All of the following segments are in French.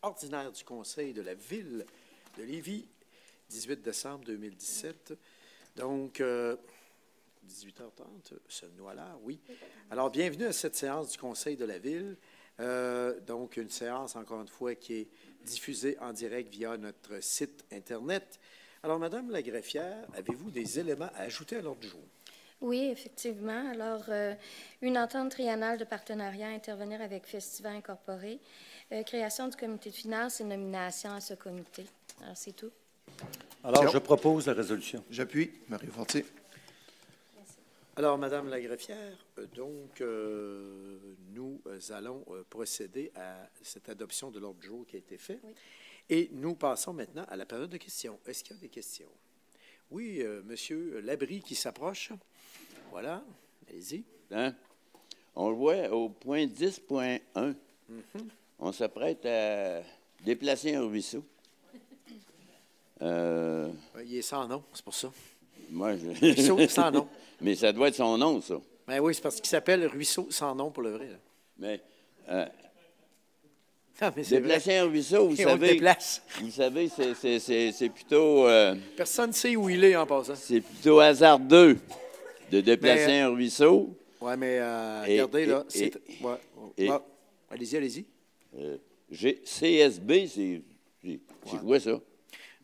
ordinaire du Conseil de la Ville de Lévis, 18 décembre 2017. Donc, 18h30, sommes-nous à l'heure? Oui. Alors, bienvenue à cette séance du Conseil de la Ville. Donc, une séance, encore une fois, qui est diffusée en direct via notre site Internet. Alors, Madame la greffière, avez-vous des éléments à ajouter à l'ordre du jour? Oui, effectivement. Alors, une entente triennale de partenariat à intervenir avec Festiva Incorporé, création du comité de finances et nomination à ce comité. Alors, c'est tout. Alors, je propose la résolution. J'appuie. Mario Fortier. Alors, Madame la greffière, donc, nous allons procéder à cette adoption de l'ordre du jour qui a été fait. Oui. Et nous passons maintenant à la période de questions. Est-ce qu'il y a des questions? Oui, Monsieur Labrie qui s'approche. Voilà, allez-y. Hein? On le voit au point 10.1. On s'apprête à déplacer un ruisseau. Il est sans nom, c'est pour ça. Moi, Ruisseau sans nom. Mais ça doit être son nom, ça. Ben oui, c'est parce qu'il s'appelle Ruisseau sans nom pour le vrai. Là. Mais Ah, mais c'est vrai. déplacer un ruisseau, vous Et on le savez, déplace. c'est plutôt, Personne ne sait où il est en passant. c'est plutôt hasardeux de déplacer Mais, un ruisseau. Oui, mais Et- regardez, là. et- c'est... Ouais. et- Ah, allez-y, allez-y. CSB, c'est quoi ça?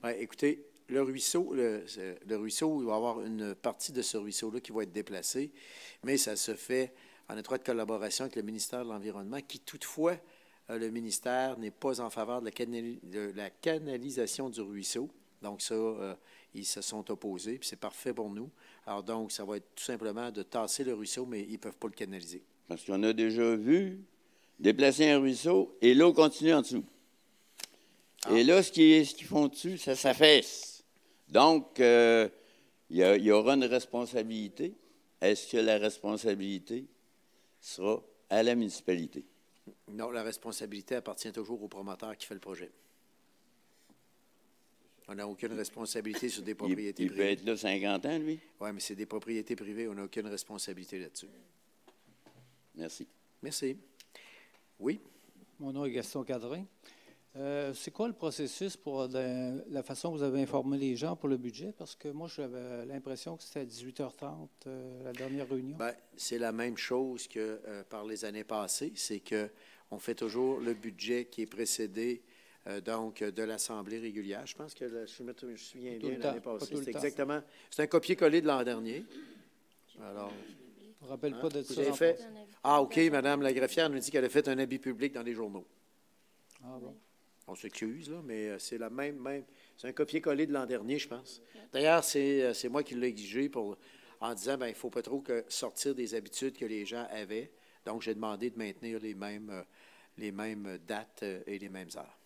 Ouais, écoutez, le ruisseau, il va y avoir une partie de ce ruisseau-là qui va être déplacée, mais ça se fait en étroite collaboration avec le ministère de l'Environnement, qui toutefois, le ministère n'est pas en faveur de la canalisation du ruisseau. Donc ça, ils se sont opposés, puis c'est parfait pour nous. Alors donc, ça va être tout simplement de tasser le ruisseau, mais ils ne peuvent pas le canaliser. Parce qu'on a déjà vu déplacer un ruisseau et l'eau continue en dessous. Et là, ce qu'ils font dessus, ça s'affaisse. Donc, il y aura une responsabilité. Est-ce que la responsabilité sera à la municipalité? Non, la responsabilité appartient toujours au promoteur qui fait le projet. On n'a aucune responsabilité sur des propriétés Il peut privées. être là 50 ans, lui. Oui, mais c'est des propriétés privées. On n'a aucune responsabilité là-dessus. Merci. Merci. Oui? Mon nom est Gaston Cadrin. C'est quoi le processus pour la façon que vous avez informé les gens pour le budget? Parce que moi, j'avais l'impression que c'était à 18h30, la dernière réunion. Bien, c'est la même chose que par les années passées. C'est qu'on fait toujours le budget qui est précédé donc de l'Assemblée régulière. Je pense que, je me souviens bien, l'année passée, c'est exactement... C'est un copier-coller de l'an dernier. Alors... Je ne me rappelle pas de Vous ça. avez fait... Ah, OK, Madame la greffière nous dit qu'elle a fait un habit public dans les journaux. Ah bon. On s'excuse, là, mais c'est la même... C'est un copier-coller de l'an dernier, je pense. D'ailleurs, c'est moi qui l'ai exigé en disant, bien, il ne faut pas trop sortir des habitudes que les gens avaient. Donc, j'ai demandé de maintenir les mêmes dates et les mêmes heures.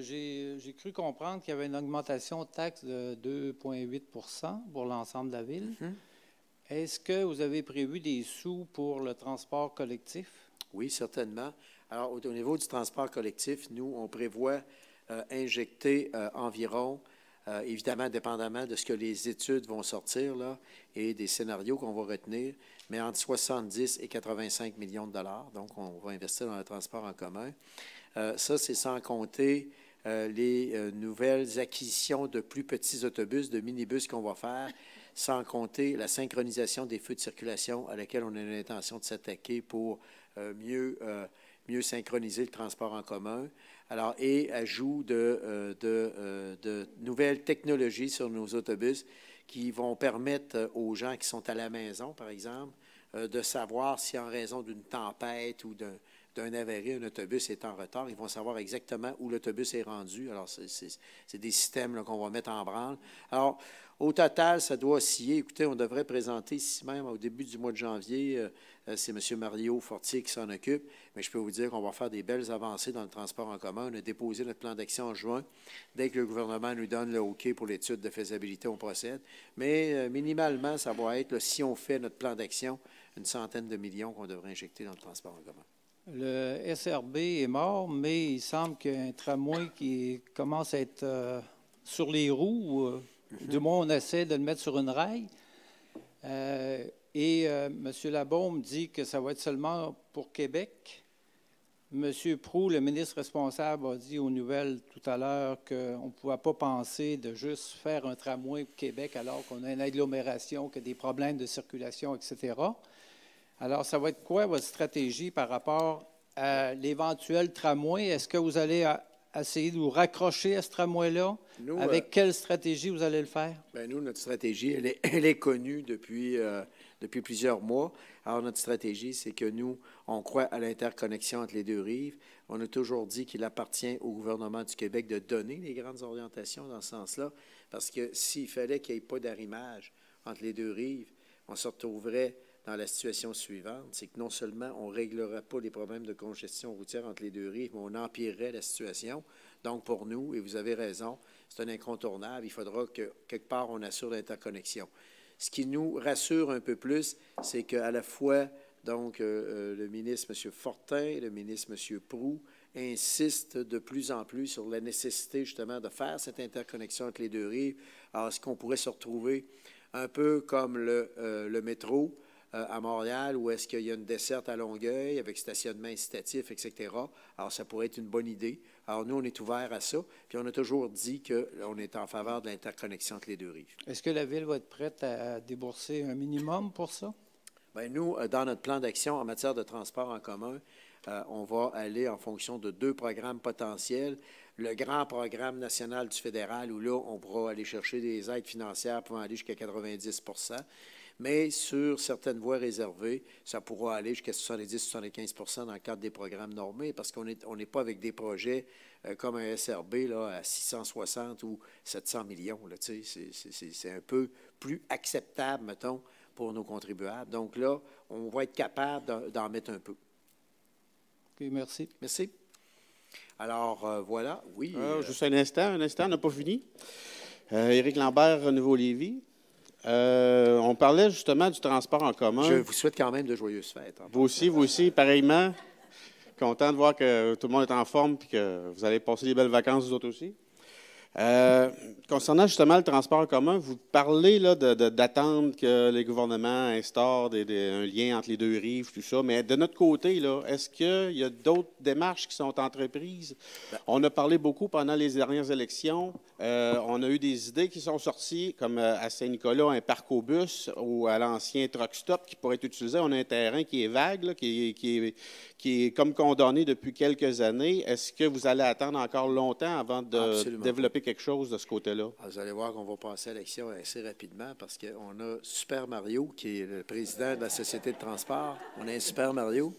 J'ai cru comprendre qu'il y avait une augmentation de taxes de 2,8 pour l'ensemble de la ville. Est-ce que vous avez prévu des sous pour le transport collectif? Oui, certainement. Alors, au niveau du transport collectif, nous, on prévoit injecter environ, évidemment, dépendamment de ce que les études vont sortir là, et des scénarios qu'on va retenir, mais entre 70 et 85 millions de dollars. Donc, on va investir dans le transport en commun. Ça, c'est sans compter les nouvelles acquisitions de plus petits autobus, de minibus qu'on va faire, sans compter la synchronisation des feux de circulation à laquelle on a l'intention de s'attaquer pour mieux synchroniser le transport en commun. Alors, et ajout de nouvelles technologies sur nos autobus qui vont permettre aux gens qui sont à la maison, par exemple, de savoir si en raison d'une tempête ou d'un avarie, un autobus est en retard, ils vont savoir exactement où l'autobus est rendu. Alors, c'est des systèmes qu'on va mettre en branle. Alors, au total, ça doit osciller. Écoutez, on devrait présenter ici même au début du mois de janvier, c'est M. Mario Fortier qui s'en occupe, mais je peux vous dire qu'on va faire des belles avancées dans le transport en commun. On a déposé notre plan d'action en juin. Dès que le gouvernement nous donne le OK pour l'étude de faisabilité, on procède. Mais minimalement, ça va être, là, si on fait notre plan d'action, une centaine de millions qu'on devrait injecter dans le transport en commun. Le SRB est mort, mais il semble qu'il y a un tramway qui commence à être sur les roues. Du moins, on essaie de le mettre sur une rail. M. Labaume dit que ça va être seulement pour Québec. M. Proulx, le ministre responsable, a dit aux nouvelles tout à l'heure qu'on ne pouvait pas penser de juste faire un tramway au Québec alors qu'on a une agglomération, qu'il y a des problèmes de circulation, etc. Alors, ça va être quoi votre stratégie par rapport à l'éventuel tramway? Est-ce que vous allez essayer de vous raccrocher à ce tramway-là? Avec quelle stratégie vous allez le faire? Bien, nous, notre stratégie, elle est connue depuis plusieurs mois. Alors, notre stratégie, c'est que nous, on croit à l'interconnexion entre les deux rives. On a toujours dit qu'il appartient au gouvernement du Québec de donner les grandes orientations dans ce sens-là, parce que s'il fallait qu'il n'y ait pas d'arrimage entre les deux rives, on se retrouverait dans la situation suivante, c'est que non seulement on ne réglerait pas les problèmes de congestion routière entre les deux rives, mais on empirerait la situation. Donc, pour nous, et vous avez raison, c'est un incontournable, il faudra que, quelque part, on assure l'interconnexion. Ce qui nous rassure un peu plus, c'est qu'à la fois, donc, le ministre M. Fortin, le ministre M. Proulx insistent de plus en plus sur la nécessité, justement, de faire cette interconnexion entre les deux rives. Alors, est-ce qu'on pourrait se retrouver un peu comme le métro à Montréal, où est-ce qu'il y a une desserte à Longueuil avec stationnement incitatif, etc. Alors, ça pourrait être une bonne idée. Alors, nous, on est ouverts à ça, puis on a toujours dit qu'on est en faveur de l'interconnexion entre les deux rives. Est-ce que la Ville va être prête à débourser un minimum pour ça? Bien, nous, dans notre plan d'action en matière de transport en commun, on va aller en fonction de 2 programmes potentiels. Le grand programme national du fédéral, où là, on pourra aller chercher des aides financières pouvant aller jusqu'à 90 %. Mais sur certaines voies réservées, ça pourra aller jusqu'à 70-75 % dans le cadre des programmes normés, parce qu'on n'est pas avec des projets comme un SRB là, à 660 ou 700 millions. Là, c'est un peu plus acceptable, mettons, pour nos contribuables. Donc là, on va être capable d'en mettre un peu. OK, merci. Merci. Alors, voilà, oui. Juste un instant, on n'a pas fini. Éric Lambert, Nouveau-Lévis. On parlait justement du transport en commun. Je vous souhaite quand même de joyeuses fêtes. Vous aussi, pareillement. Content de voir que tout le monde est en forme et que vous allez passer des belles vacances, vous autres aussi. Concernant justement le transport en commun, vous parlez là, d'attendre que les gouvernements instaurent un lien entre les deux rives, tout ça, mais de notre côté, là, est-ce qu'il y a d'autres démarches qui sont entreprises? On a parlé beaucoup pendant les dernières élections. On a eu des idées qui sont sorties, comme à Saint-Nicolas, un parc au bus ou à l'ancien truck stop qui pourrait être utilisé. On a un terrain qui est vague, là, qui est comme condamné depuis quelques années. Est-ce que vous allez attendre encore longtemps avant de développer quelque chose de ce côté-là? Alors, vous allez voir qu'on va passer à l'action assez rapidement parce qu'on a Super Mario, qui est le président de la Société de transport. On a un Super Mario.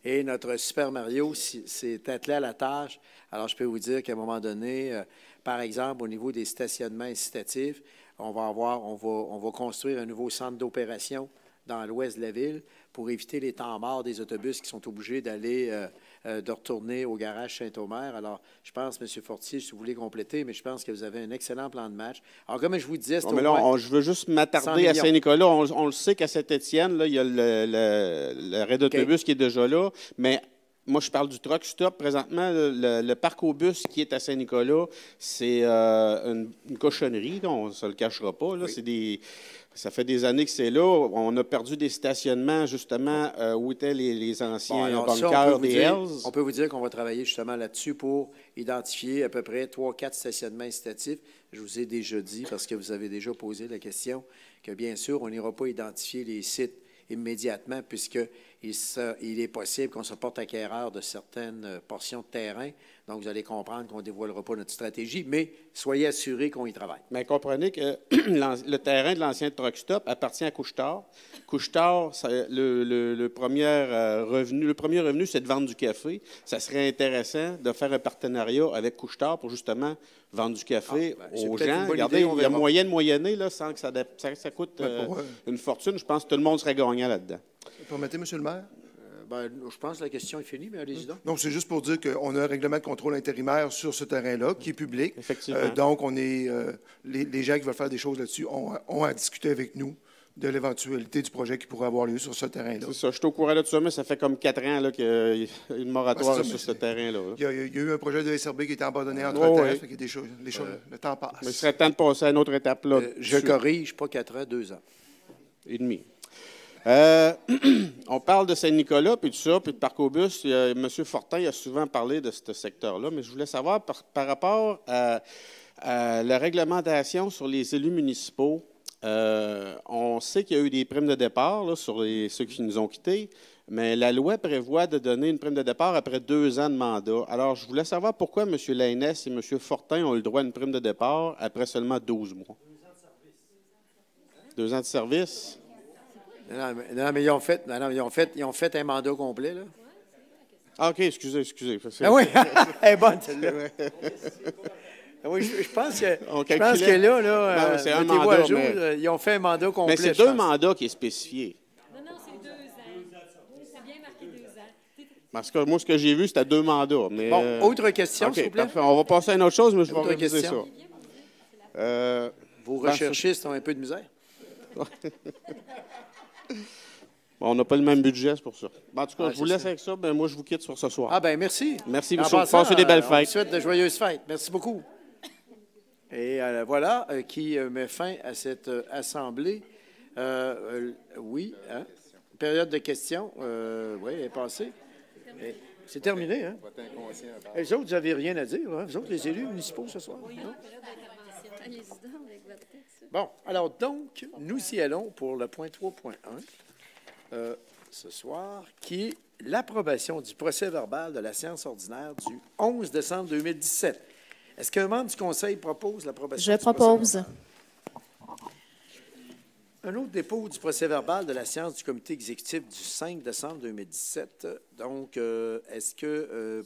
Et notre Super Mario s'est attelé à la tâche. Alors, je peux vous dire qu'à un moment donné, par exemple, au niveau des stationnements incitatifs, on va construire un nouveau centre d'opération dans l'ouest de la ville pour éviter les temps morts des autobus qui sont obligés de retourner au garage Saint-Omer. Alors, je pense, M. Fortier, si vous voulez compléter, mais je pense que vous avez un excellent plan de match. Alors, comme je vous disais, c'est je veux juste m'attarder à Saint-Nicolas. On le sait qu'à Saint-Étienne, là, il y a l'arrêt d'autobus qui est déjà là, mais moi, je parle du truck stop. Présentement, le parc au bus qui est à Saint-Nicolas, c'est une cochonnerie, on ne se le cachera pas. Là. Oui. Ça fait des années que c'est là. On a perdu des stationnements, justement, où étaient les anciens bunkers des Hells. On peut vous dire qu'on va travailler justement là-dessus pour identifier à peu près 3-4 stationnements incitatifs. Je vous ai déjà dit, parce que vous avez déjà posé la question, que bien sûr, on n'ira pas identifier les sites immédiatement, puisqu'il est possible qu'on se porte acquéreur de certaines portions de terrain. Donc, vous allez comprendre qu'on ne dévoilera pas notre stratégie, mais soyez assurés qu'on y travaille. Mais comprenez que le terrain de l'ancien truck stop appartient à Couche-Tard. Couche-Tard, le premier revenu, c'est de vendre du café. Ça serait intéressant de faire un partenariat avec Couche-Tard pour justement vendre du café aux gens. Regardez, il y a moyen de moyenner là, sans que ça coûte une fortune. Je pense que tout le monde serait gagnant là-dedans. Permettez, M. le maire? Je pense que la question est finie, mais allez-y donc. Donc, c'est juste pour dire qu'on a un règlement de contrôle intérimaire sur ce terrain-là, qui est public. Effectivement. Donc, les gens qui veulent faire des choses là-dessus ont à discuter avec nous de l'éventualité du projet qui pourrait avoir lieu sur ce terrain-là. C'est ça. Je suis au courant de tout ça, mais ça fait comme 4 ans qu'il y a une moratoire sur ce terrain-là. Il y a eu un projet de SRB qui a été abandonné entre-temps. Fait qu'il y a des choses, le temps passe. Mais il serait temps de passer à une autre étape. Là, je corrige, pas 4 ans, 2 ans. Et demi. On parle de Saint-Nicolas, puis tout ça, puis de Parcobus. M. Fortin a souvent parlé de ce secteur-là, mais je voulais savoir par rapport à la réglementation sur les élus municipaux. On sait qu'il y a eu des primes de départ là, sur ceux qui nous ont quittés, mais la loi prévoit de donner une prime de départ après 2 ans de mandat. Alors, je voulais savoir pourquoi M. Lainès et M. Fortin ont eu le droit à une prime de départ après seulement 12 mois. 2 ans de service? Non, mais ils ont fait un mandat complet, là. Ah, OK, excusez. Ah oui, elle est bonne, celle-là. Oui, je pense que là, c'est un mettez-vous mandat, à jour, mais... ils ont fait un mandat complet. Mais c'est je 2 pense. mandats qui est spécifié. Non, c'est 2 ans. C'est bien marqué 2 ans. Parce que moi, ce que j'ai vu, c'était 2 mandats. Mais, Bon, autre question, OK, s'il vous plaît. parfait. On va passer à une autre chose, mais je vais Autre réviser question. ça. Vos recherchistes ont un peu de misère. Bon, on n'a pas le même budget, c'est pour ça. En tout cas, Ah, je vous c'est laisse ça. avec ça. Ben, moi, je vous quitte sur ce soir. Ah, ben merci. Merci, En monsieur. passant, Passez des belles On vous fêtes. souhaite de joyeuses fêtes. Merci beaucoup. Et voilà qui met fin à cette assemblée. Oui, hein? Période de questions. Oui, elle est passée. C'est terminé, hein? Les autres, vous n'avez rien à dire, hein? Vous autres, les élus municipaux ce soir? Non? Bon, alors donc, nous y allons pour le point 3.1 ce soir, qui est l'approbation du procès-verbal de la séance ordinaire du 11 décembre 2017. Est-ce qu'un membre du Conseil propose l'approbation du propose. Un autre dépôt du procès-verbal de la séance du comité exécutif du 5 décembre 2017. Donc, est-ce que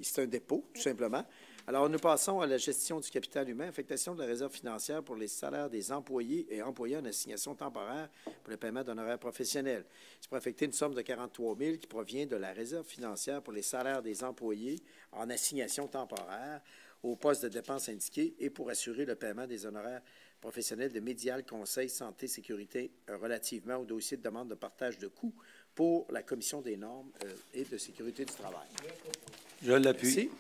c'est un dépôt, tout simplement. Alors, nous passons à la gestion du capital humain, affectation de la réserve financière pour les salaires des employés et employés en assignation temporaire pour le paiement d'honoraires professionnels. C'est pour affecter une somme de 43 000 qui provient de la réserve financière pour les salaires des employés en assignation temporaire au poste de dépenses indiqué et pour assurer le paiement des honoraires professionnels de Médial Conseil Santé Sécurité relativement au dossier de demande de partage de coûts pour la Commission des normes et de sécurité du travail. Je l'appuie. Merci.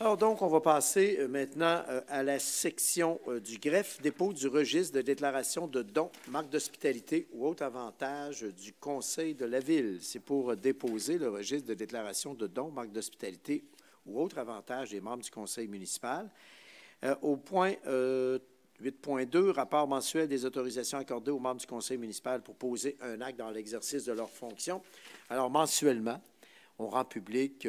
Alors, donc, on va passer maintenant à la section du greffe, dépôt du registre de déclaration de dons, marque d'hospitalité ou autre avantage du Conseil de la Ville. C'est pour déposer le registre de déclaration de dons, marque d'hospitalité ou autre avantage des membres du Conseil municipal. Au point 8.2, rapport mensuel des autorisations accordées aux membres du Conseil municipal pour poser un acte dans l'exercice de leurs fonctions. Alors, mensuellement, on rend public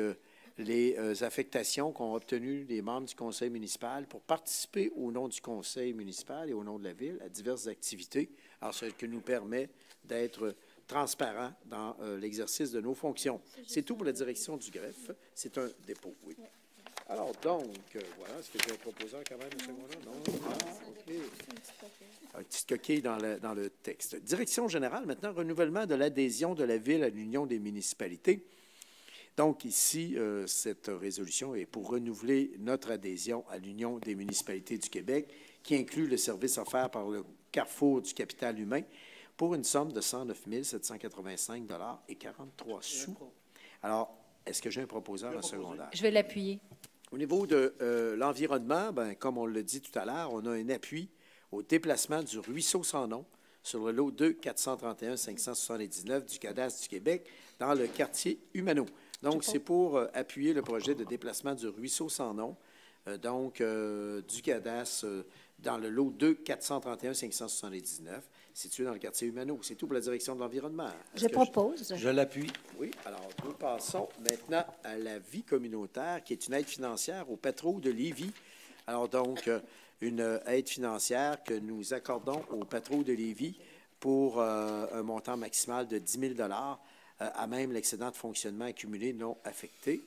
les affectations qu'ont obtenues les membres du Conseil municipal pour participer au nom du Conseil municipal et au nom de la Ville à diverses activités, alors ce qui nous permet d'être transparents dans l'exercice de nos fonctions. C'est tout pour la direction du greffe. C'est un dépôt, oui. Alors, donc, voilà ce que je vais proposer quand même, M. Moulin. Non? Ah, OK. Une petite coquille dans le texte. Direction générale, maintenant, renouvellement de l'adhésion de la Ville à l'Union des municipalités. Donc, ici, cette résolution est pour renouveler notre adhésion à l'Union des municipalités du Québec, qui inclut le service offert par le Carrefour du capital humain pour une somme de 109 785 et 43 sous. Alors, est-ce que j'ai un proposeur en secondaire? Je vais l'appuyer. Au niveau de l'environnement, ben, comme on l'a dit tout à l'heure, on a un appui au déplacement du ruisseau sans nom sur le lot 2 431 579 du cadastre du Québec dans le quartier Humano. Donc, c'est pour appuyer le projet de déplacement du ruisseau sans nom, du cadastre dans le lot 2 431 579, situé dans le quartier Humano. C'est tout pour la direction de l'environnement. Je propose. Je l'appuie. Oui, alors nous passons maintenant à la vie communautaire, qui est une aide financière au Patro de Lévis. Alors donc, une aide financière que nous accordons au Patro de Lévis pour un montant maximal de 10 000 à même l'excédent de fonctionnement accumulé non affecté.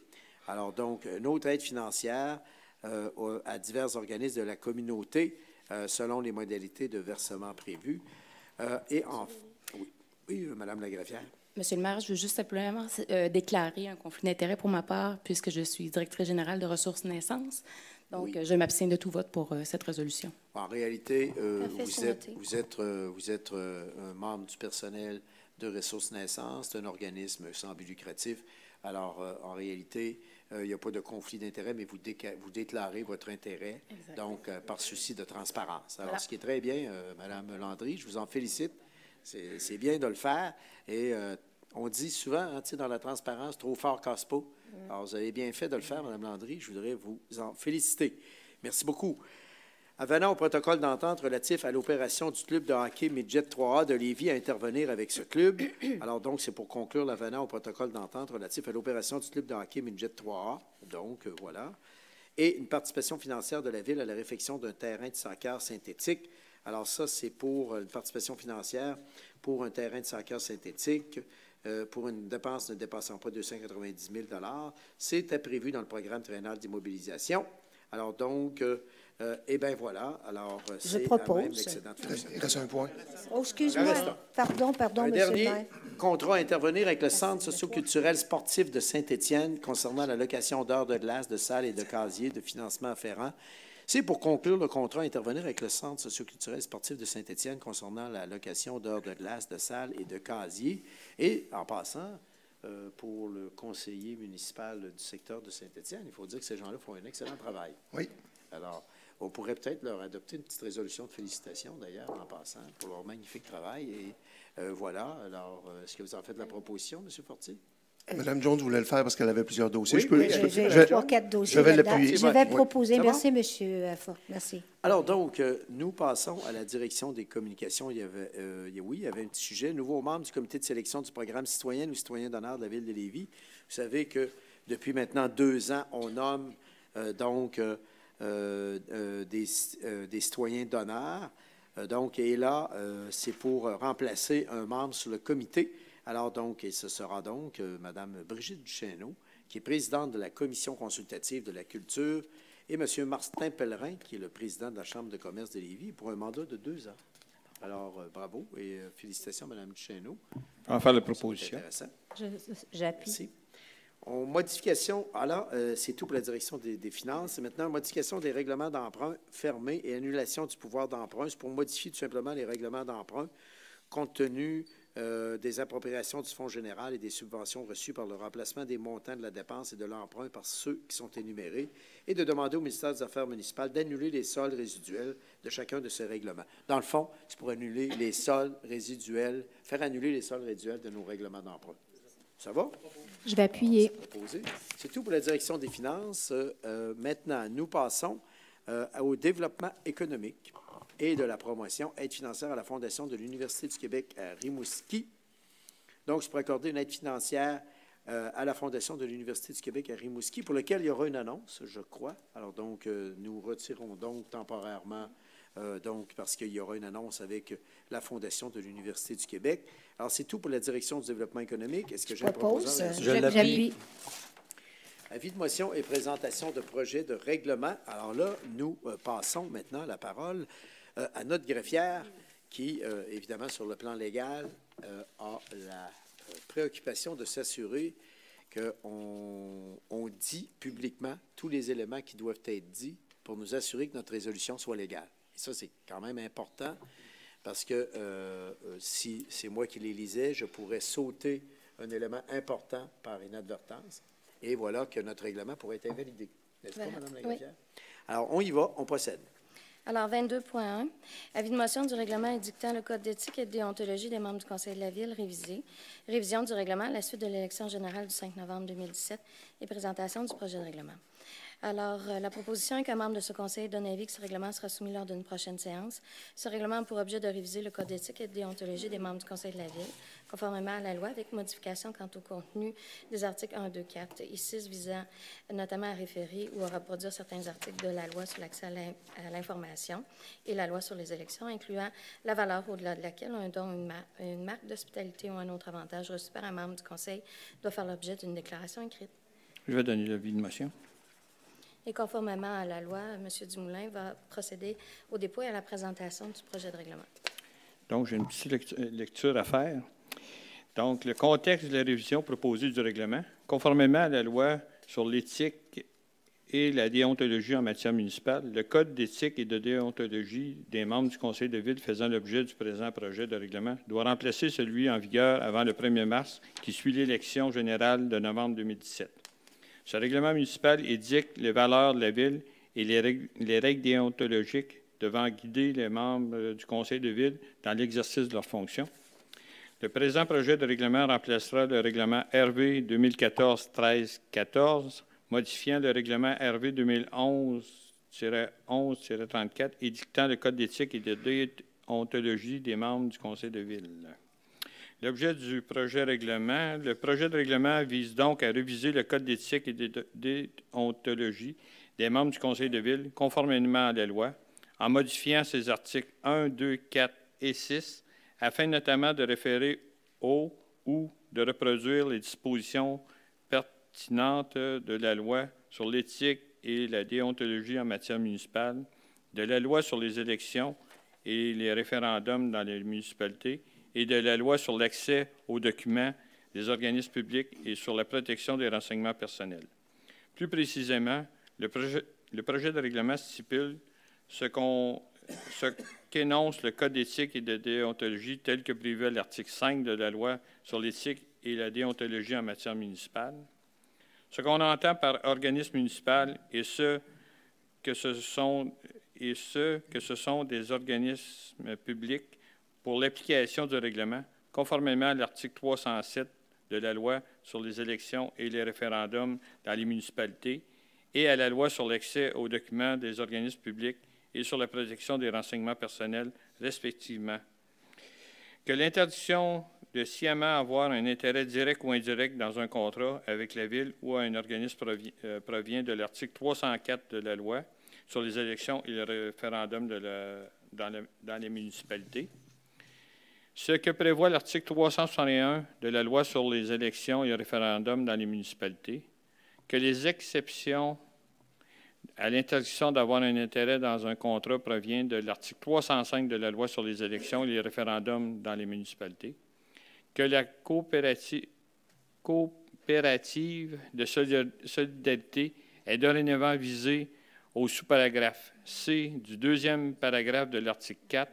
Alors donc, une autre aide financière à divers organismes de la communauté selon les modalités de versement prévues. Oui, Mme la greffière. Monsieur le maire, je veux juste simplement déclarer un conflit d'intérêts pour ma part, puisque je suis directrice générale de ressources naissance. Donc, Oui. je m'abstiens de tout vote pour cette résolution. En réalité, vous êtes noté. un membre du personnel de ressources naissance, c'est un organisme sans but lucratif. Alors, en réalité, il n'y a pas de conflit d'intérêt, mais vous déclarez votre intérêt, donc par souci de transparence. Alors, Voilà. ce qui est très bien, Mme Landry, je vous en félicite. C'est bien de le faire. Et on dit souvent, hein, dans la transparence, trop fort casse pas. Alors, vous avez bien fait de le faire, Mme Landry. Je voudrais vous en féliciter. Merci beaucoup. Avenant au protocole d'entente relatif à l'opération du club de hockey Midget 3A de Lévis à intervenir avec ce club. Alors, donc, c'est pour conclure l'avenant au protocole d'entente relatif à l'opération du club de hockey Midget 3A. Donc, voilà. Et une participation financière de la Ville à la réfection d'un terrain de soccer synthétique. Alors, ça, c'est pour une participation financière pour un terrain de soccer synthétique pour une dépense ne dépassant pas 290 000 $. C'était prévu dans le programme triennal d'immobilisation. Alors, donc, eh bien, voilà. Alors, je propose. Il reste un point. Oh, excuse-moi. Pardon, un M. dernier le maire. contrat à intervenir avec le Centre socioculturel sportif de Saint-Étienne concernant la location d'heures de glace, de salles et de casiers de financement afférent. C'est pour conclure le contrat à intervenir avec le Centre socioculturel sportif de Saint-Étienne concernant la location d'heures de glace, de salles et de casiers. Et, en passant, pour le conseiller municipal du secteur de Saint-Étienne, il faut dire que ces gens-là font un excellent travail. Oui. Alors, on pourrait peut-être leur adopter une petite résolution de félicitations, d'ailleurs, en passant, pour leur magnifique travail. Et voilà. Alors, est-ce que vous en faites la proposition, M. Fortier? Mme Jones voulait le faire parce qu'elle avait plusieurs dossiers. Oui, j'ai 3 ou 4 dossiers. Je vais l'appuyer. Je vais proposer. Oui. Merci, M. Fort. Merci. Alors, donc, nous passons à la direction des communications. Il y avait un petit sujet. Nouveau membre du comité de sélection du programme citoyen ou citoyen d'honneur de la Ville de Lévis. Vous savez que depuis maintenant 2 ans, on nomme des citoyens d'honneur. Et là, c'est pour remplacer un membre sur le comité. Alors, donc, et ce sera donc Mme Brigitte Duchesneau, qui est présidente de la Commission consultative de la culture, et M. Martin Pellerin, qui est le président de la Chambre de commerce de Lévis, pour un mandat de 2 ans. Alors, bravo et félicitations, Mme Duchesneau. On va faire la proposition. J'appuie. Merci. Modification, alors, c'est tout pour la direction des finances. Et maintenant, modification des règlements d'emprunt fermés et annulation du pouvoir d'emprunt. C'est pour modifier tout simplement les règlements d'emprunt compte tenu des appropriations du Fonds général et des subventions reçues par le remplacement des montants de la dépense et de l'emprunt par ceux qui sont énumérés et de demander au ministère des Affaires municipales d'annuler les soldes résiduels de chacun de ces règlements. Dans le fond, c'est pour annuler les soldes résiduels, faire annuler les soldes résiduels de nos règlements d'emprunt. Ça va? Je vais appuyer. C'est tout pour la direction des finances. Maintenant, nous passons au développement économique et de la promotion, aide financière à la Fondation de l'Université du Québec à Rimouski. Donc, c'est pour accorder une aide financière à la Fondation de l'Université du Québec à Rimouski, pour laquelle il y aura une annonce, je crois. Alors, donc, nous retirons donc temporairement, parce qu'il y aura une annonce avec la Fondation de l'Université du Québec. Alors, c'est tout pour la direction du développement économique. Est-ce que j'ai un proposeur? J'appuie. Avis de motion et présentation de projet de règlement. Alors là, nous passons maintenant la parole à notre greffière qui, évidemment, sur le plan légal, a la préoccupation de s'assurer qu'on dit publiquement tous les éléments qui doivent être dits pour nous assurer que notre résolution soit légale. Et ça, c'est quand même important parce que si c'est moi qui les lisais, je pourrais sauter un élément important par inadvertance. Et voilà que notre règlement pourrait être invalidé. N'est-ce pas, Mme la greffière? Oui. Alors, on y va, on procède. Alors, 22.1, avis de motion du règlement édictant le code d'éthique et de déontologie des membres du Conseil de la Ville révisé. Révision du règlement à la suite de l'élection générale du 5 novembre 2017 et présentation du projet de règlement. Alors, la proposition est qu'un membre de ce Conseil donne avis que ce règlement sera soumis lors d'une prochaine séance. Ce règlement a pour objet de réviser le code d'éthique et de déontologie des membres du Conseil de la Ville, conformément à la loi, avec modification quant au contenu des articles 1, 2, 4 et 6 visant notamment à référer ou à reproduire certains articles de la loi sur l'accès à l'information et la loi sur les élections, incluant la valeur au-delà de laquelle un don, une marque d'hospitalité ou un autre avantage reçu par un membre du Conseil doit faire l'objet d'une déclaration écrite. Je vais donner l'avis de motion. Et conformément à la loi, M. Dumoulin va procéder au dépôt et à la présentation du projet de règlement. Donc, j'ai une petite lecture à faire. Donc, le contexte de la révision proposée du règlement, conformément à la loi sur l'éthique et la déontologie en matière municipale, le Code d'éthique et de déontologie des membres du Conseil de Ville faisant l'objet du présent projet de règlement doit remplacer celui en vigueur avant le 1er mars qui suit l'élection générale de novembre 2017. Ce règlement municipal édicte les valeurs de la Ville et les règles déontologiques devant guider les membres du Conseil de Ville dans l'exercice de leurs fonctions. Le présent projet de règlement remplacera le règlement RV 2014-13-14, modifiant le règlement RV 2011-11-34 et dictant le code d'éthique et de déontologie des membres du conseil de ville. L'objet du projet de règlement. Le projet de règlement vise donc à réviser le code d'éthique et de déontologie des membres du conseil de ville, conformément à la loi, en modifiant ses articles 1, 2, 4 et 6, afin notamment de référer au ou de reproduire les dispositions pertinentes de la loi sur l'éthique et la déontologie en matière municipale, de la loi sur les élections et les référendums dans les municipalités et de la loi sur l'accès aux documents des organismes publics et sur la protection des renseignements personnels. Plus précisément, le projet de règlement stipule ce qu'énonce le Code d'éthique et de déontologie tel que prévu à l'article 5 de la loi sur l'éthique et la déontologie en matière municipale. Ce qu'on entend par organisme municipal et ce que ce sont des organismes publics pour l'application du règlement, conformément à l'article 307 de la loi sur les élections et les référendums dans les municipalités et à la loi sur l'accès aux documents des organismes publics et sur la protection des renseignements personnels, respectivement. Que l'interdiction de sciemment avoir un intérêt direct ou indirect dans un contrat avec la Ville ou un organisme provient de l'article 304 de la loi sur les élections et le référendum dans les municipalités. Ce que prévoit l'article 361 de la loi sur les élections et le référendum dans les municipalités. Que les exceptions à l'interdiction d'avoir un intérêt dans un contrat provient de l'article 305 de la loi sur les élections et les référendums dans les municipalités, que la coopérative de solidarité est dorénavant visée au sous-paragraphe C du deuxième paragraphe de l'article 4,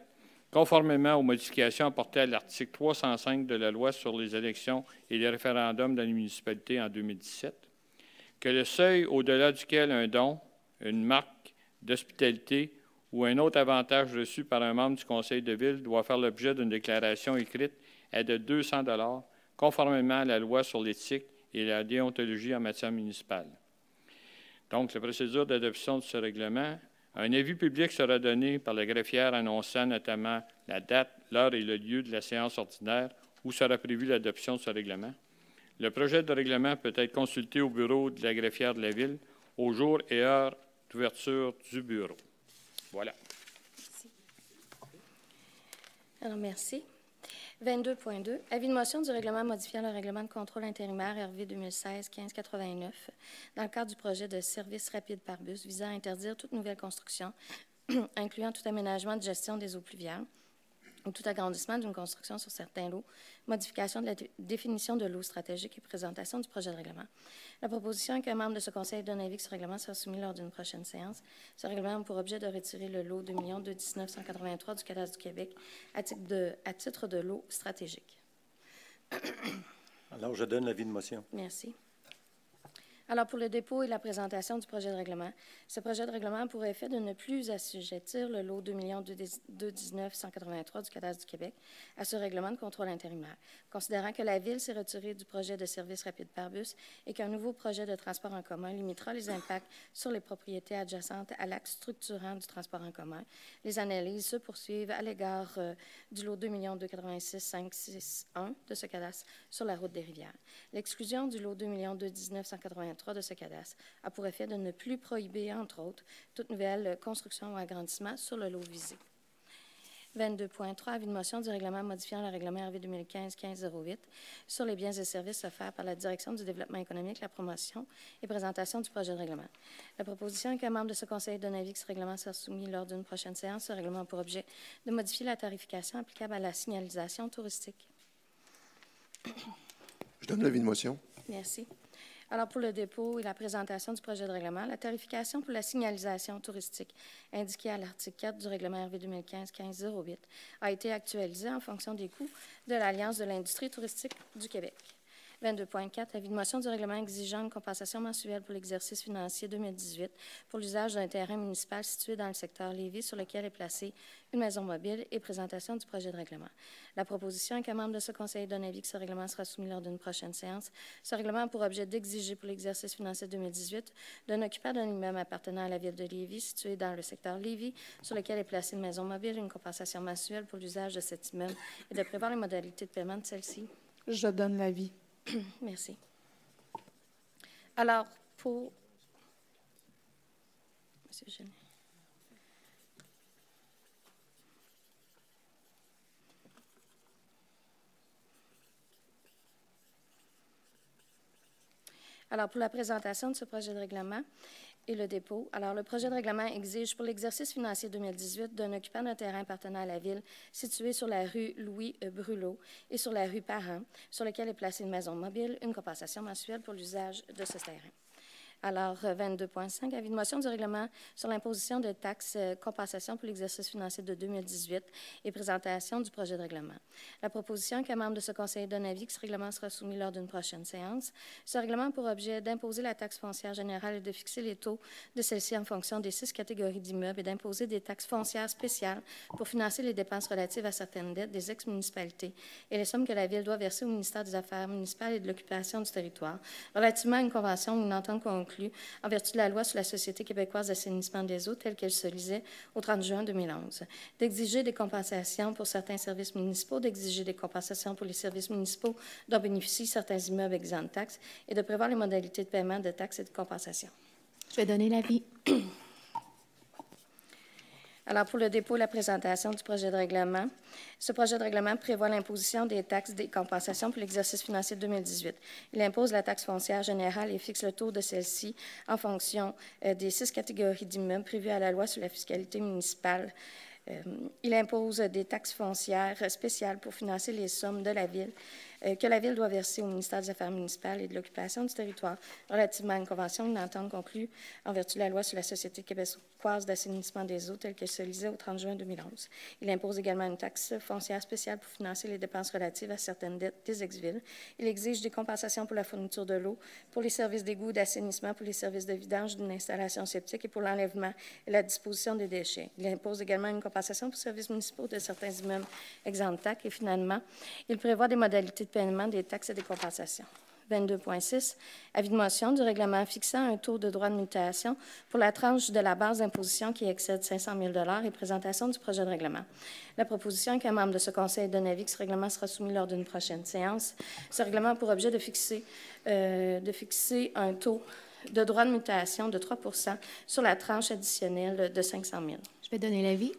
conformément aux modifications apportées à l'article 305 de la loi sur les élections et les référendums dans les municipalités en 2017, que le seuil au-delà duquel un don, une marque d'hospitalité ou un autre avantage reçu par un membre du conseil de ville doit faire l'objet d'une déclaration écrite est de 200 $, conformément à la loi sur l'éthique et la déontologie en matière municipale. Donc, la procédure d'adoption de ce règlement, un avis public sera donné par le greffière annonçant notamment la date, l'heure et le lieu de la séance ordinaire où sera prévue l'adoption de ce règlement. Le projet de règlement peut être consulté au bureau de la greffière de la Ville au jour et heure d'ouverture du bureau. Voilà. Merci. Alors, merci. 22.2. Avis de motion du règlement modifiant le règlement de contrôle intérimaire RV 2016-1589 dans le cadre du projet de service rapide par bus visant à interdire toute nouvelle construction, incluant tout aménagement de gestion des eaux pluviales ou tout agrandissement d'une construction sur certains lots, modification de la définition de l'eau stratégique et présentation du projet de règlement. La proposition est qu'un membre de ce conseil donne avis que ce règlement sera soumis lors d'une prochaine séance. Ce règlement a pour objet de retirer le lot 2 219 183 du cadastre du Québec à titre de lot stratégique. Alors, je donne l'avis de motion. Merci. Alors, pour le dépôt et la présentation du projet de règlement, ce projet de règlement a pour effet de ne plus assujettir le lot 2 219 183 du cadastre du Québec à ce règlement de contrôle intérimaire, considérant que la Ville s'est retirée du projet de service rapide par bus et qu'un nouveau projet de transport en commun limitera les impacts sur les propriétés adjacentes à l'axe structurant du transport en commun. Les analyses se poursuivent à l'égard du lot 2 286 561 de ce cadastre sur la route des Rivières. L'exclusion du lot 2 219 183 de ce cadastre a pour effet de ne plus prohiber, entre autres, toute nouvelle construction ou agrandissement sur le lot visé. 22.3, avis de motion du règlement modifiant le règlement RV 2015-1508 sur les biens et services offerts par la Direction du développement économique, la promotion et présentation du projet de règlement. La proposition est qu'un membre de ce conseil donne avis que ce règlement soit soumis lors d'une prochaine séance. Ce règlement a pour objet de modifier la tarification applicable à la signalisation touristique. Je donne l'avis de motion. Merci. Alors, pour le dépôt et la présentation du projet de règlement, la tarification pour la signalisation touristique indiquée à l'article 4 du règlement RV 2015-1508 a été actualisée en fonction des coûts de l'Alliance de l'industrie touristique du Québec. 22.4, avis de motion du règlement exigeant une compensation mensuelle pour l'exercice financier 2018 pour l'usage d'un terrain municipal situé dans le secteur Lévis sur lequel est placée une maison mobile et présentation du projet de règlement. La proposition est qu'un membre de ce conseil donne avis que ce règlement sera soumis lors d'une prochaine séance. Ce règlement a pour objet d'exiger pour l'exercice financier 2018 d'un occupant d'un immeuble appartenant à la ville de Lévis situé dans le secteur Lévis sur lequel est placée une maison mobile une compensation mensuelle pour l'usage de cet immeuble et de prévoir les modalités de paiement de celle-ci. Je donne l'avis. Merci. Alors, pour... Monsieur Genet. Alors, pour la présentation de ce projet de règlement et le dépôt, alors le projet de règlement exige pour l'exercice financier 2018 d'un occupant d'un terrain appartenant à la Ville situé sur la rue Louis-Brulot et sur la rue Parent, sur lequel est placée une maison mobile, une compensation mensuelle pour l'usage de ce terrain. Alors, 22.5, avis de motion du règlement sur l'imposition de taxes compensation pour l'exercice financier de 2018 et présentation du projet de règlement. La proposition qu'un membre de ce conseil donne avis que ce règlement sera soumis lors d'une prochaine séance. Ce règlement a pour objet d'imposer la taxe foncière générale et de fixer les taux de celle-ci en fonction des 6 catégories d'immeubles et d'imposer des taxes foncières spéciales pour financer les dépenses relatives à certaines dettes des ex-municipalités et les sommes que la Ville doit verser au ministère des Affaires municipales et de l'occupation du territoire relativement à une convention ou une entente conclue en vertu de la loi sur la Société québécoise d'assainissement des eaux telle qu'elle se lisait au 30 juin 2011, d'exiger des compensations pour certains services municipaux, d'exiger des compensations pour les services municipaux dont bénéficient certains immeubles exempts de taxes et de prévoir les modalités de paiement de taxes et de compensations. Je vais donner l'avis. Alors, pour le dépôt et la présentation du projet de règlement, ce projet de règlement prévoit l'imposition des taxes des compensations pour l'exercice financier 2018. Il impose la taxe foncière générale et fixe le taux de celle-ci en fonction des 6 catégories d'immeubles prévues à la loi sur la fiscalité municipale. Il impose des taxes foncières spéciales pour financer les sommes de la Ville que la Ville doit verser au ministère des Affaires municipales et de l'occupation du territoire relativement à une convention ou une entente conclue en vertu de la loi sur la Société québécoise d'assainissement des eaux telle qu'elle se lisait au 30 juin 2011. Il impose également une taxe foncière spéciale pour financer les dépenses relatives à certaines dettes des ex-villes. Il exige des compensations pour la fourniture de l'eau, pour les services d'égout et d'assainissement, pour les services de vidange d'une installation septique et pour l'enlèvement et la disposition des déchets. Il impose également une compensation pour services municipaux de certains immeubles exempts de taxes et finalement, il prévoit des modalités de paiement des taxes et des compensations. 22.6, avis de motion du règlement fixant un taux de droit de mutation pour la tranche de la base d'imposition qui excède 500 000 $ et présentation du projet de règlement. La proposition qu'un membre de ce conseil donne avis que ce règlement sera soumis lors d'une prochaine séance. Ce règlement a pour objet de fixer un taux de droit de mutation de 3 % sur la tranche additionnelle de 500 000 $. Je vais donner l'avis.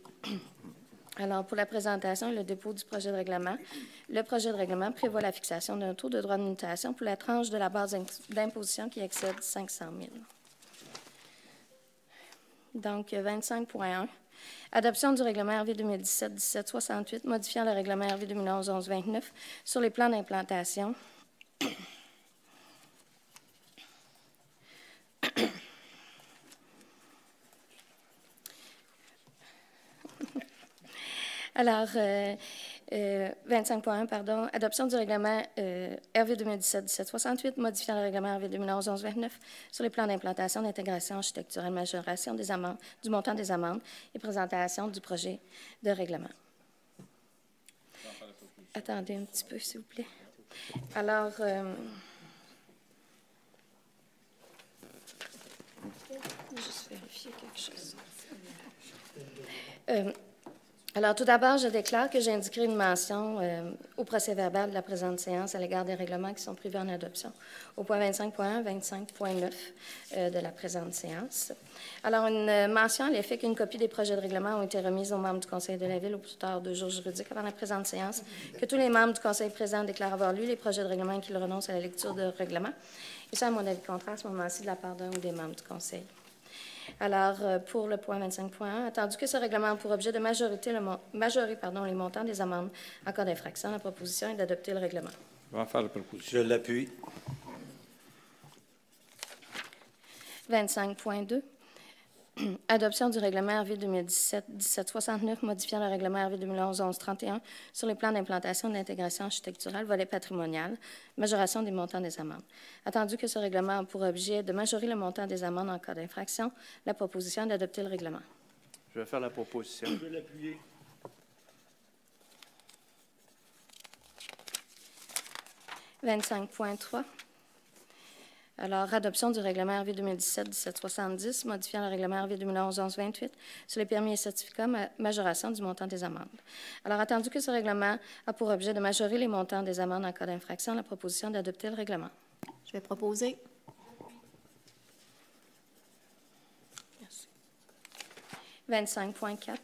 Alors, pour la présentation et le dépôt du projet de règlement, le projet de règlement prévoit la fixation d'un taux de droit de mutation pour la tranche de la base d'imposition qui excède 500 000 $. Donc, 25.1. Adoption du règlement RV 2017-1768 modifiant le règlement RV 2011-11-29 sur les plans d'implantation. Alors, 25.1, pardon, adoption du règlement RV 2017-1768, modifiant le règlement RV 2011-11-29 sur les plans d'implantation, d'intégration architecturale, majoration des amendes, du montant des amendes et présentation du projet de règlement. Attendez un petit peu, s'il vous plaît. Alors, je vais juste vérifier quelque chose. Alors, tout d'abord, je déclare que j'indiquerai une mention au procès-verbal de la présente séance à l'égard des règlements qui sont prévus en adoption, au point 25.1, 25.9 de la présente séance. Alors, une mention à l'effet qu'une copie des projets de règlement ont été remises aux membres du Conseil de la Ville au plus tard 2 jours juridiques avant la présente séance, que tous les membres du Conseil présent déclarent avoir lu les projets de règlement et qu'ils renoncent à la lecture de règlement. Et ça, à mon avis contraire, à ce moment-ci, de la part d'un ou des membres du Conseil. Alors, pour le point 25.1, attendu que ce règlement a pour objet de majorer les montants des amendes en cas d'infraction, la proposition est d'adopter le règlement. On va faire la proposition. Je l'appuie. 25.2. Adoption du règlement RV 2017-1769, modifiant le règlement RV 2011-1131 sur les plans d'implantation de l'intégration architecturale, volet patrimonial, majoration des montants des amendes. Attendu que ce règlement a pour objet de majorer le montant des amendes en cas d'infraction, la proposition est d'adopter le règlement. Je vais faire la proposition. Je vais l'appuyer. 25.3. Alors, adoption du règlement RV 2017-1770, modifiant le règlement RV 2011-1128 sur les permis et certificats, majoration du montant des amendes. Alors, attendu que ce règlement a pour objet de majorer les montants des amendes en cas d'infraction, la proposition est d'adopter le règlement. Je vais proposer. Merci. 25.4.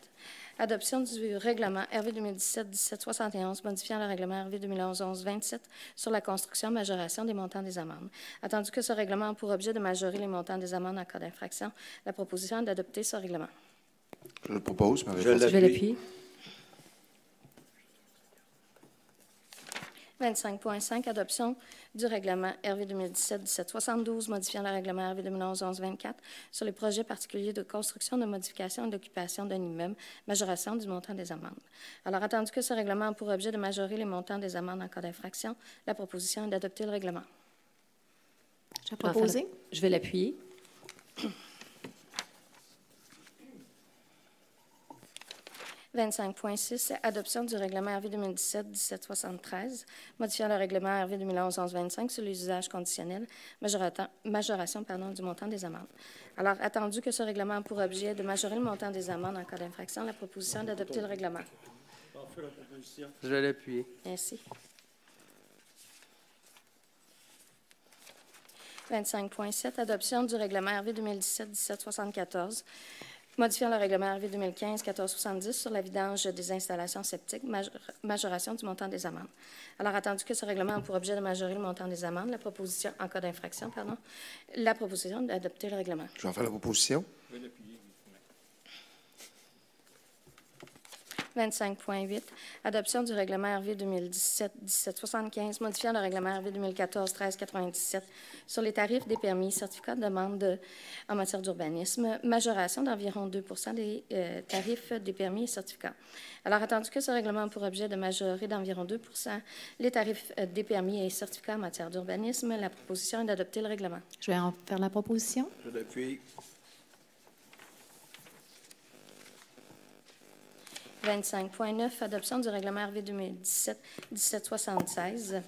Adoption du règlement RV 2017-1771, modifiant le règlement RV 2011-1127 sur la construction, majoration des montants des amendes. Attendu que ce règlement a pour objet de majorer les montants des amendes en cas d'infraction, la proposition est d'adopter ce règlement. Je le propose. Je vais l'appuyer. 25.5, adoption du règlement RV 2017-1772, modifiant le règlement RV 2011-1124 sur les projets particuliers de construction, de modification et d'occupation d'un immeuble, majoration du montant des amendes. Alors, attendu que ce règlement a pour objet de majorer les montants des amendes en cas d'infraction, la proposition est d'adopter le règlement. Je vais proposer. Je vais l'appuyer. 25.6, adoption du règlement RV 2017-1773, modifiant le règlement RV 2011-1125 sur les usages conditionnels, majoration du montant des amendes. Alors, attendu que ce règlement a pour objet de majorer le montant des amendes en cas d'infraction, la proposition est d'adopter le règlement. Je vais l'appuyer. Merci. 25.7, adoption du règlement RV 2017-1774, modifiant le règlement RV 2015-1470 sur la vidange des installations septiques, majoration du montant des amendes. Alors, attendu que ce règlement a pour objet de majorer le montant des amendes, la proposition, en cas d'infraction, la proposition d'adopter le règlement. Je vais en faire la proposition. 25.8, adoption du règlement RV 2017-1775, modifiant le règlement RV 2014-1397 sur les tarifs des permis, certificats de demande en matière d'urbanisme, majoration d'environ 2 des tarifs des permis et certificats. Alors, attendu que ce règlement a pour objet de majorer d'environ 2 les tarifs des permis et certificats en matière d'urbanisme, la proposition est d'adopter le règlement. Je vais en faire la proposition. Je l'appuie. 25.9, adoption du règlement RV 2017-1776